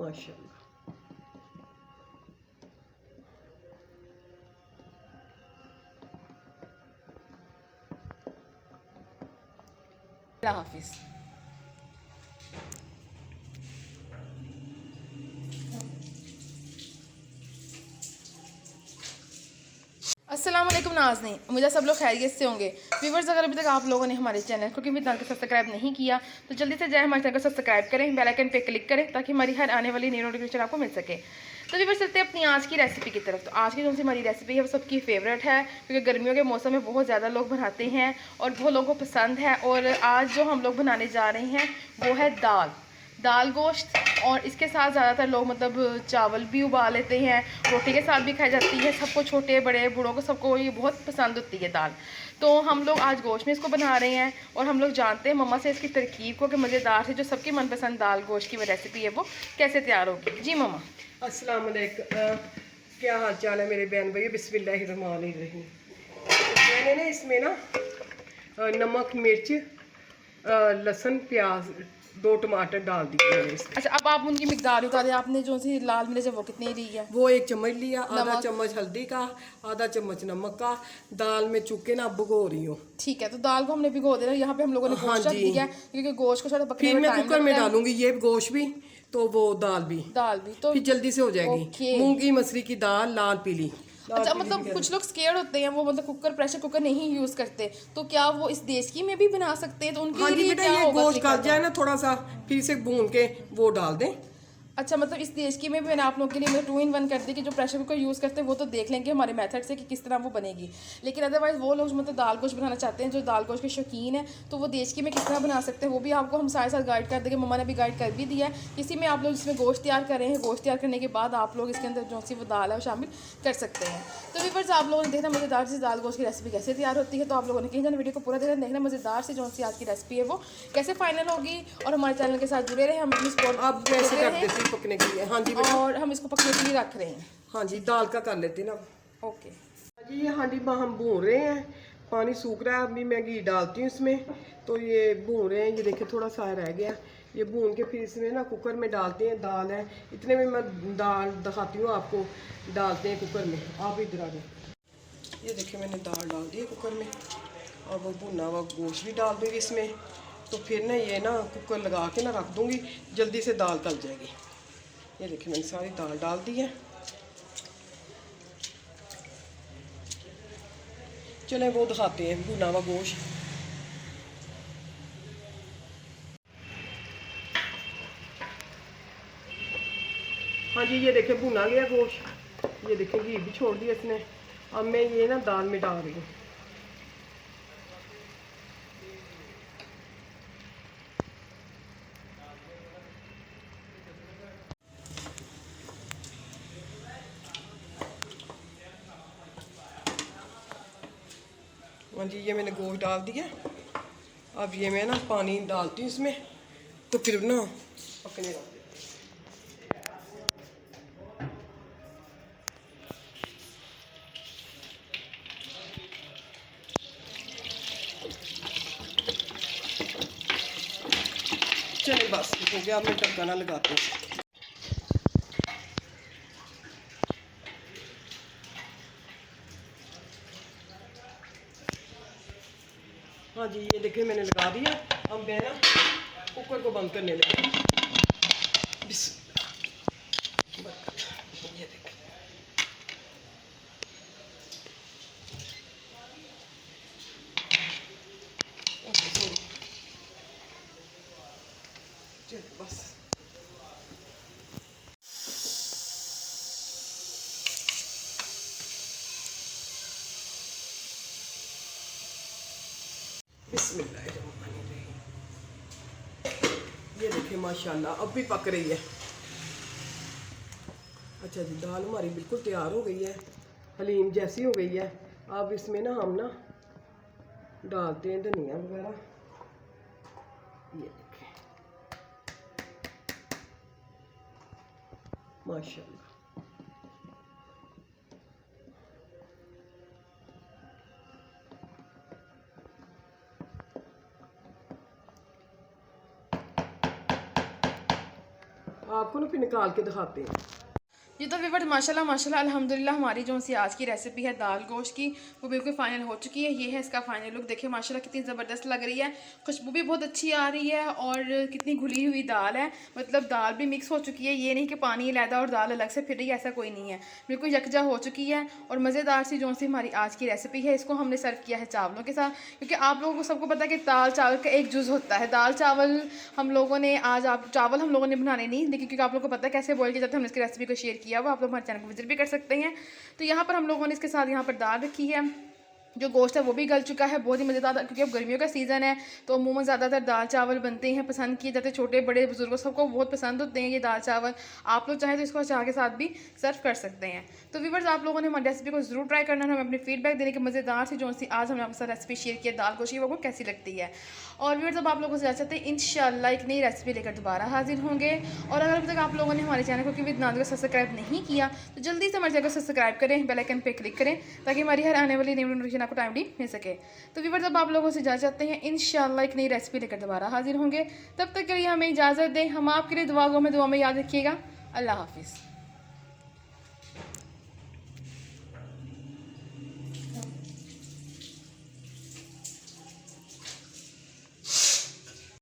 माशाल्लाह। अल्लाह हाफिज़। अस्सलाम वालेकुम नाज़रीन, उम्मीद है सब लोग खैरियत से होंगे। व्यूवर्स, अगर अभी तक आप लोगों ने हमारे चैनल कुकिंग विद नाज़ को सब्सक्राइब नहीं किया तो जल्दी से जाए हमारे चैनल को सब्सक्राइब करें, बेल आइकन पे क्लिक करें ताकि हमारी हर आने वाली नई नोटिफिकेशन आपको मिल सके। तो व्यूवर्स, चलते हैं अपनी आज की रेसिपी की तरफ। तो आज की जो सी हमारी रेसिपी है वो सबकी फेवरेट है, क्योंकि गर्मियों के मौसम में बहुत ज़्यादा लोग बनाते हैं और बहुत लोगों को पसंद है। और आज जो हम लोग बनाने जा रहे हैं वो है दाल गोश्त। और इसके साथ ज़्यादातर लोग मतलब चावल भी उबाल लेते हैं, रोटी के साथ भी खाई जाती है। सबको, छोटे बड़े बूढ़ों को, सबको ये बहुत पसंद होती है दाल। तो हम लोग आज गोश्त में इसको बना रहे हैं और हम लोग जानते हैं मम्मा से इसकी तरकीब को कि मज़ेदार से जो सबकी मनपसंद दाल गोश्त की रेसिपी है वो कैसे तैयार होगी। जी मम्मा। अस्सलाम वालेकुम। क्या हाल चाल है मेरे बहन भाई? बिस्मिल्लाहिर्रहमानिर्रहीम। मैंने ना इसमें ना नमक, मिर्च, लहसुन, प्याज, 2 टमाटर डाल दिए मैंने इसमें। अच्छा, अब आप उनकी मिकदार बता दें, आपने जो सी लाल मिर्च है वो कितनी ली है? वो 1 चम्मच लिया, आधा नमक। चम्मच हल्दी का, आधा चम्मच नमक का। दाल में चुके ना भिगो रही हूँ। ठीक है, तो दाल को हमने भिगो देना। यहाँ पे हम लोगों ने हाँ गोश्त रख जी। दिया है, क्योंकि गोश्त को थोड़ा पकने फिर में मैं टाइम कुकर में लगता है। डालूंगी ये गोश्त भी, तो वो दाल भी, दाल भी तो फिर जल्दी से हो जाएगी। ओके। मूंग की मसरी की दाल, लाल पीली। अच्छा, मतलब कुछ लोग स्केर्ड होते हैं, वो मतलब प्रेशर कुकर नहीं यूज़ करते, तो क्या वो इस देसी में भी बना सकते हैं? तो हाँ उनके जी लिए बेटा, क्या ये होगा गोश्त तरीका गल जाए का? ना थोड़ा सा, फिर से भून के वो डाल दें। अच्छा, मतलब इस देश की में भी मैंने आप लोगों के लिए मतलब 2 in 1 कर दी कि जो प्रेशर कुकर यूज़ करते हैं वो तो देख लेंगे हमारे मेथड से कि किस तरह वो बनेगी। लेकिन अदरवाइज़ वो लोग मतलब दाल गोश्त बनाना चाहते हैं, जो दाल गोश्त के शौकीन है, तो वो देश की में किस तरह बना सकते हैं वो भी आपको हम साथ साथ गाइड कर देंगे। मम्मा ने भी गाइड कर भी दिया है। इसी में आप लोग जिसमें गोश्त तैयार कर रहे हैं, गोश्त तैयार करने के बाद आप लोग इसके अंदर जो सी वो दाल है वो शामिल कर सकते हैं। तो व्यूअर्स, आप लोगों ने देखना मज़ेदार से दाल गोश्त की रेसिपी कैसे तैयार होती है। तो आप लोगों ने कहीं जाना, वीडियो को पूरा देखना मज़ेदार से जो सी आज की रेसिपी है वो कैसे फाइनल होगी। और हमारे चैनल के साथ जुड़े रहे, हम अपनी सपोर्ट अब वैसे कर देती हूँ पकने के लिए। हाँ जी बेटा। और हम इसको पकने के लिए रख रहे हैं। हाँ जी, दाल का कर लेते ना। ओके। हाँ जी, ये हांडी में हम भून रहे हैं, पानी सूख रहा है। अभी मैं घी डालती हूँ इसमें, तो ये भून रहे हैं। ये देखिए थोड़ा सा रह गया, ये भून के फिर इसमें ना कुकर में डालते हैं। दाल है इतने में, मैं दाल दिखाती हूँ आपको। डालते हैं कुकर में, आप इधर आ जाए। ये देखिए मैंने दाल डाल दी है कुकर में। और वो भुना हुआ गोश्त भी डाल दूँगी इसमें। तो फिर ना ये ना कुकर लगा के ना रख दूँगी, जल्दी से दाल गल जाएगी। ये देखिए मैंने सारी दाल डाल दी है। चलें वो दिखाते हैं भुना हुआ गोश्त। हाँ जी, ये देखिए भुना गया गोश्त। ये देखिए घी भी छोड़ दिया इसने। अब मैं ये ना दाल में डाल रही हूँ। हाँ जी, ये मैंने गोश्त डाल दिया। अब ये मैं ना पानी डालती हूँ इसमें, तो फिर ना पकने रख देती हूँ। चलिए बस हो गया, अब मैं ढक्कन लगाती हूँ। हाँ जी, ये देखिए मैंने लगा दिया। अब मैं ना कुकर को बंद करने लगी। ये देखिए, चलिए बस। बिस्मिल्लाहिर्रहमानिर्रहीम। ये देखिए माशाल्लाह अब भी पक रही है। अच्छा जी, दाल हमारी बिल्कुल तैयार हो गई है, हलीम जैसी हो गई है। अब इसमें ना हम ना डालते हैं धनिया वगैरह। ये देखिए माशाल्लाह। आपको ना फिर निकाल के दिखाते हैं। ये तो व्यूअर्स माशाल्लाह माशाल्लाह अल्हम्दुलिल्लाह हमारी जो सी आज की रेसिपी है दाल गोश्त की वो बिल्कुल फाइनल हो चुकी है। ये है इसका फाइनल लुक। देखिए माशाल्लाह कितनी ज़बरदस्त लग रही है, खुशबू भी बहुत अच्छी आ रही है और कितनी घुली हुई दाल है, मतलब दाल भी मिक्स हो चुकी है। ये नहीं कि पानी अलग और दाल अलग से फिर रही है, ऐसा कोई नहीं है, बिल्कुल यकजा हो चुकी है। और मज़ेदार सी जो सी हमारी आज की रेसिपी है, इसको हमने सर्व किया है चावलों के साथ, क्योंकि आप लोगों को सबको पता है कि दाल चावल का एक जुज़ होता है। दाल चावल हम लोगों ने आज आप चावल हम लोगों ने बनाने नहीं, लेकिन क्योंकि आप लोगों को पता है कैसे बॉयल किया जाता है, हमने इसकी रेसिपी को शेयर किया हुआ, आप लोग हमारे चैनल को विजिट भी कर सकते हैं। तो यहाँ पर हम लोगों ने इसके साथ यहाँ पर दाल रखी है, जो गोश्त है वो भी गल चुका है, बहुत ही मज़ेदार, क्योंकि अब गर्मियों का सीज़न है तो अमूमन ज़्यादातर दाल चावल बनते हैं, पसंद किए जाते हैं, छोटे बड़े बुजुर्गों सबको बहुत पसंद होते हैं ये दाल चावल। आप लोग चाहें तो इसको अचार के साथ भी सर्व कर सकते हैं। तो व्यूअर्स आप लोगों ने हमारी रेसिपी को ज़रूर ट्राई करना है, हमें अपनी फीडबैक देने की मज़ेदार सी जो सी आज हमने आपके साथ रेसिपी शेयर की है दाल गोश्त, वो कैसी लगती है। और व्यूअर्स अब आप लोगों से चाहते हैं इंशाल्लाह एक नई रेसिपी लेकर दोबारा हाजिर होंगे। और अगर अभी तक आप लोगों ने हमारे चैनल को विद नाज़ को सब्सक्राइब नहीं किया तो जल्दी से हमारे चैनल को सब्सक्राइब करें, बेल आइकन पे क्लिक करें, ताकि हमारी हर आने वाली नई नोटिफिकेशन आपको टाइमली मिल सके। तो व्यूअर्स अब आप लोगों से इजाज़त चाहते हैं, इंशाल्लाह एक नई रेसिपी लेकर दोबारा हाजिर होंगे। तब तक के लिए हमें इजाज़त दें, हम आपके लिए दुआ में याद रखिएगा। अल्लाह हाफिज़।